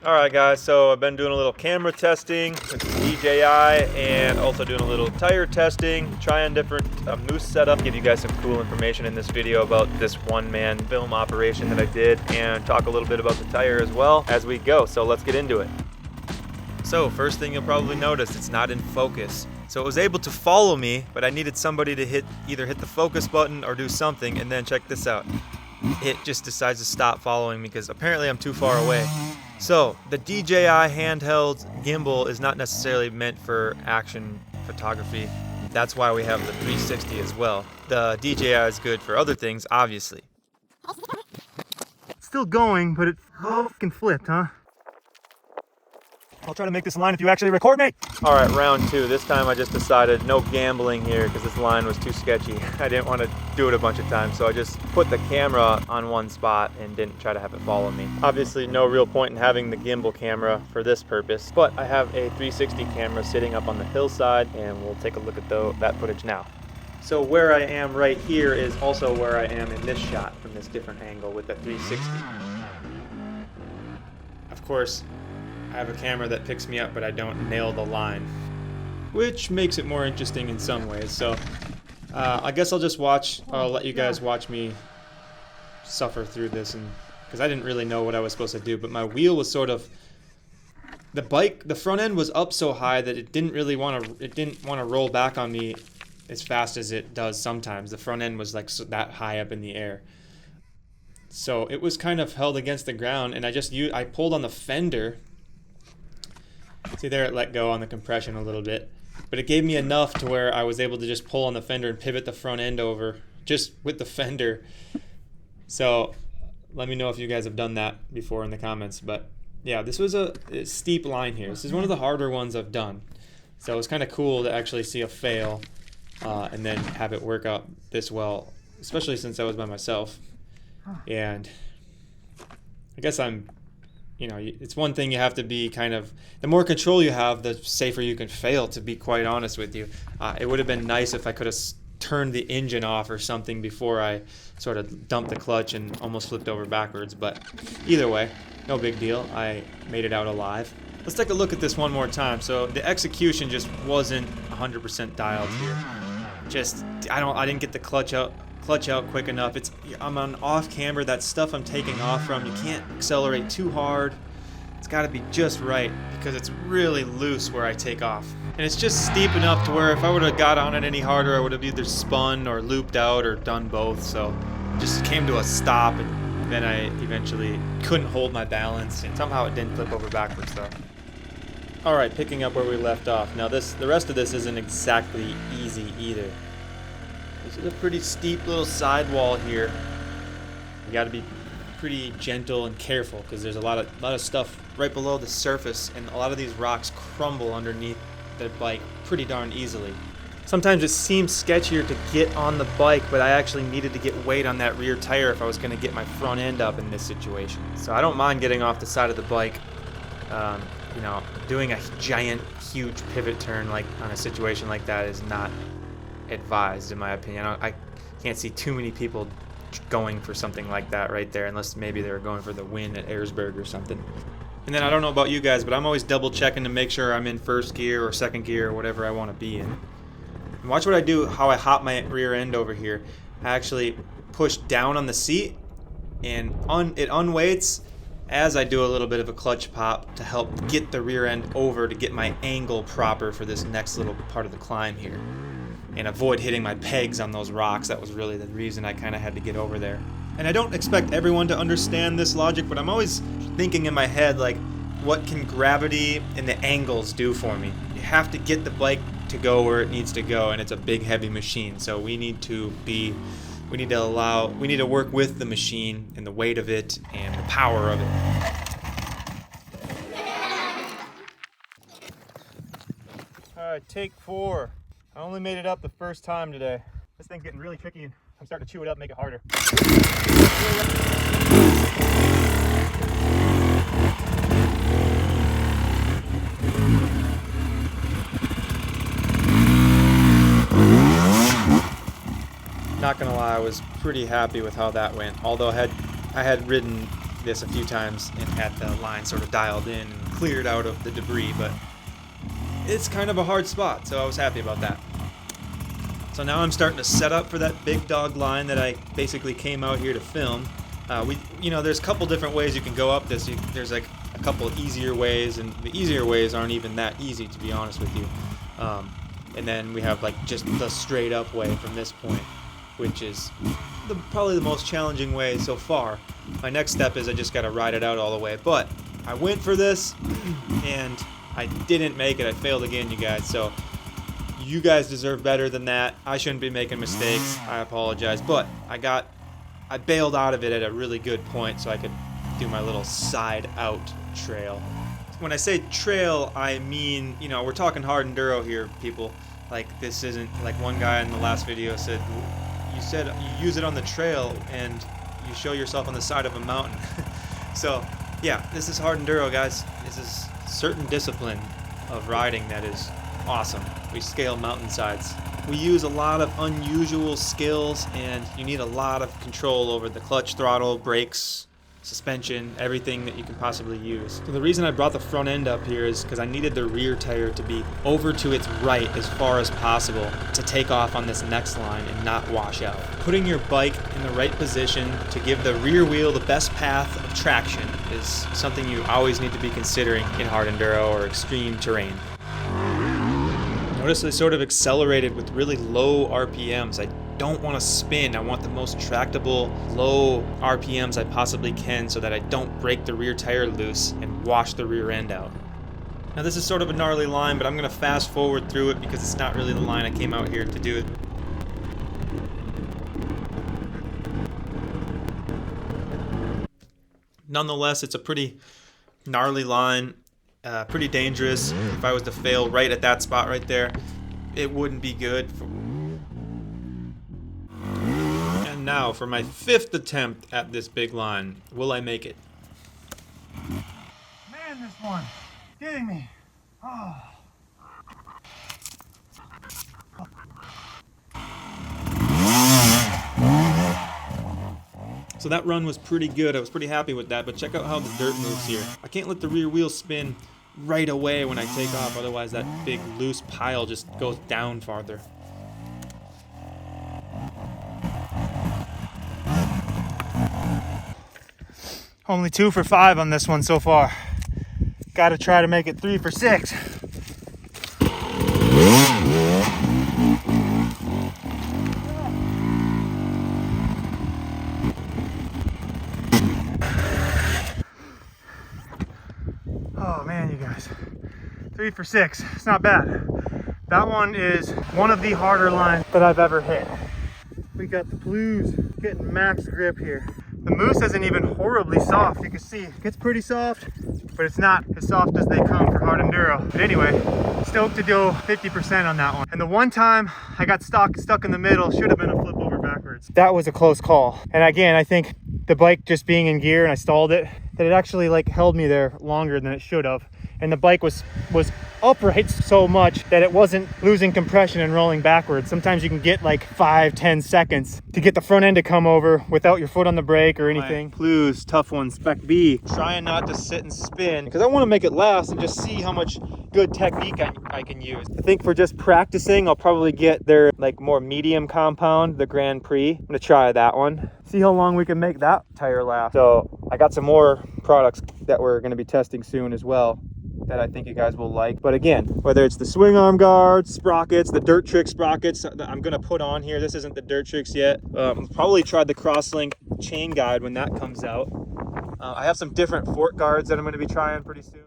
Alright guys, so I've been doing a little camera testing with DJI and also doing a little tire testing, trying different moose setup, give you guys some cool information in this video about this one-man film operation that I did and talk a little bit about the tire as well as we go, so let's get into it. So first thing you'll probably notice, it's not in focus. So it was able to follow me, but I needed somebody to either hit the focus button or do something, and then check this out. It just decides to stop following me because apparently I'm too far away. So the DJI handheld gimbal is not necessarily meant for action photography. That's why we have the 360 as well. The DJI is good for other things, obviously. Still going, but it fucking flipped, huh? I'll try to make this line if you actually record me. All right, round two. This time I just decided no gambling here because this line was too sketchy. I didn't want to do it a bunch of times, so I just put the camera on one spot and didn't try to have it follow me. Obviously, no real point in having the gimbal camera for this purpose, but I have a 360 camera sitting up on the hillside, and we'll take a look at that footage now. So where I am right here is also where I am in this shot from this different angle with the 360. Of course, I have a camera that picks me up, but I don't nail the line, which makes it more interesting in some ways. So I guess I'll let you guys watch me suffer through this, and because I didn't really know what I was supposed to do, but my wheel was sort of, the front end was up so high that it didn't want to roll back on me as fast as it does sometimes. The front end was like that high up in the air. So it was kind of held against the ground, and I pulled on the fender. See there, it let go on the compression a little bit, but it gave me enough to where I was able to just pull on the fender and pivot the front end over just with the fender. So let me know if you guys have done that before in the comments. But yeah, this was a steep line here. This is one of the harder ones I've done. So it was kind of cool to actually see a fail and then have it work out this well, especially since I was by myself. And I guess it's one thing you have to be the more control you have, the safer you can fail, to be quite honest with you. It would have been nice if I could have turned the engine off or something before I sort of dumped the clutch and almost flipped over backwards, but either way, no big deal. I made it out alive. Let's take a look at this one more time. So the execution just wasn't 100% dialed here. I didn't get the clutch out quick enough. I'm on off camber. That stuff I'm taking off from, you can't accelerate too hard. It's got to be just right because it's really loose where I take off, and it's just steep enough to where if I would have got on it any harder, I would have either spun or looped out or done both. So it just came to a stop, and then I eventually couldn't hold my balance, and somehow it didn't flip over backwards though. All right, picking up where we left off. Now the rest of this isn't exactly easy either. This is a pretty steep little sidewall here. You got to be pretty gentle and careful because there's a lot of stuff right below the surface, and a lot of these rocks crumble underneath the bike pretty darn easily. Sometimes it seems sketchier to get on the bike, but I actually needed to get weight on that rear tire if I was going to get my front end up in this situation. So I don't mind getting off the side of the bike. Doing a giant, huge pivot turn like on a situation like that is not advised, in my opinion. I can't see too many people going for something like that right there, unless maybe they were going for the win at Ayresburg or something. And then I don't know about you guys, but I'm always double checking to make sure I'm in first gear or second gear or whatever I want to be in. And watch what I do, how I hop my rear end over here. I actually push down on the seat, and it unweights as I do a little bit of a clutch pop to help get the rear end over to get my angle proper for this next little part of the climb here, and avoid hitting my pegs on those rocks. That was really the reason I kind of had to get over there. And I don't expect everyone to understand this logic, but I'm always thinking in my head, like, what can gravity and the angles do for me? You have to get the bike to go where it needs to go, and it's a big, heavy machine. So we need to work with the machine and the weight of it and the power of it. All right, take 4. I only made it up the first time today. This thing's getting really tricky, and I'm starting to chew it up and make it harder. Not gonna lie, I was pretty happy with how that went. Although I had ridden this a few times and had the line sort of dialed in and cleared out of the debris, but it's kind of a hard spot, so I was happy about that. So now I'm starting to set up for that big dog line that I basically came out here to film. There's a couple different ways you can go up this. There's like a couple easier ways, and the easier ways aren't even that easy, to be honest with you. And then we have like just the straight up way from this point, which is probably the most challenging way so far. My next step is I just got to ride it out all the way. But I went for this, and I didn't make it. I failed again, you guys. So you guys deserve better than that. I shouldn't be making mistakes. I apologize. But I bailed out of it at a really good point so I could do my little side out trail. When I say trail, I mean, we're talking Hardenduro here, people. Like, this isn't, like one guy in the last video said you use it on the trail and you show yourself on the side of a mountain. So, yeah, this is Hardenduro, guys. This is certain discipline of riding that is awesome. We scale mountainsides. We use a lot of unusual skills, and you need a lot of control over the clutch, throttle, brakes, suspension, everything that you can possibly use. So the reason I brought the front end up here is because I needed the rear tire to be over to its right as far as possible to take off on this next line and not wash out. Putting your bike in the right position to give the rear wheel the best path of traction is something you always need to be considering in hard enduro or extreme terrain. Notice I sort of accelerated with really low RPMs. I don't want to spin. I want the most tractable, low RPMs I possibly can so that I don't break the rear tire loose and wash the rear end out. Now this is sort of a gnarly line, but I'm going to fast forward through it because it's not really the line I came out here to do it. Nonetheless, it's a pretty gnarly line. Pretty dangerous. If I was to fail right at that spot right there, it wouldn't be good. And now for my 5th attempt at this big line. Will I make it? Man, this one getting me. Oh. So that run was pretty good. I was pretty happy with that, but check out how the dirt moves here. I can't let the rear wheel spin right away when I take off, otherwise that big loose pile just goes down farther. Only 2 for 5 on this one so far. Got to try to make it 3 for 6. Oh man, you guys, 3 for 6, it's not bad. That one is one of the harder lines that I've ever hit. We got the blues getting max grip here. The moose isn't even horribly soft. You can see it gets pretty soft, but it's not as soft as they come for hard enduro. But anyway, stoked to go 50% on that one. And the one time I got stuck in the middle, should have been a flip over backwards. That was a close call. And again, I think the bike just being in gear and I stalled it, that it actually like held me there longer than it should have. And the bike was upright so much that it wasn't losing compression and rolling backwards. Sometimes you can get like 5-10 seconds to get the front end to come over without your foot on the brake or anything. Blues, tough one, Spec B. Trying not to sit and spin because I want to make it last and just see how much good technique I can use. I think for just practicing, I'll probably get their like more medium compound, the Grand Prix. I'm gonna try that one. See how long we can make that tire last. So I got some more products that we're gonna be testing soon as well that I think you guys will like. But again, whether it's the swing arm guards, sprockets, the Dirt Trick sprockets that I'm gonna put on here. This isn't the Dirt Tricks yet. Probably tried the Crosslink chain guide when that comes out. I have some different fork guards that I'm gonna be trying pretty soon.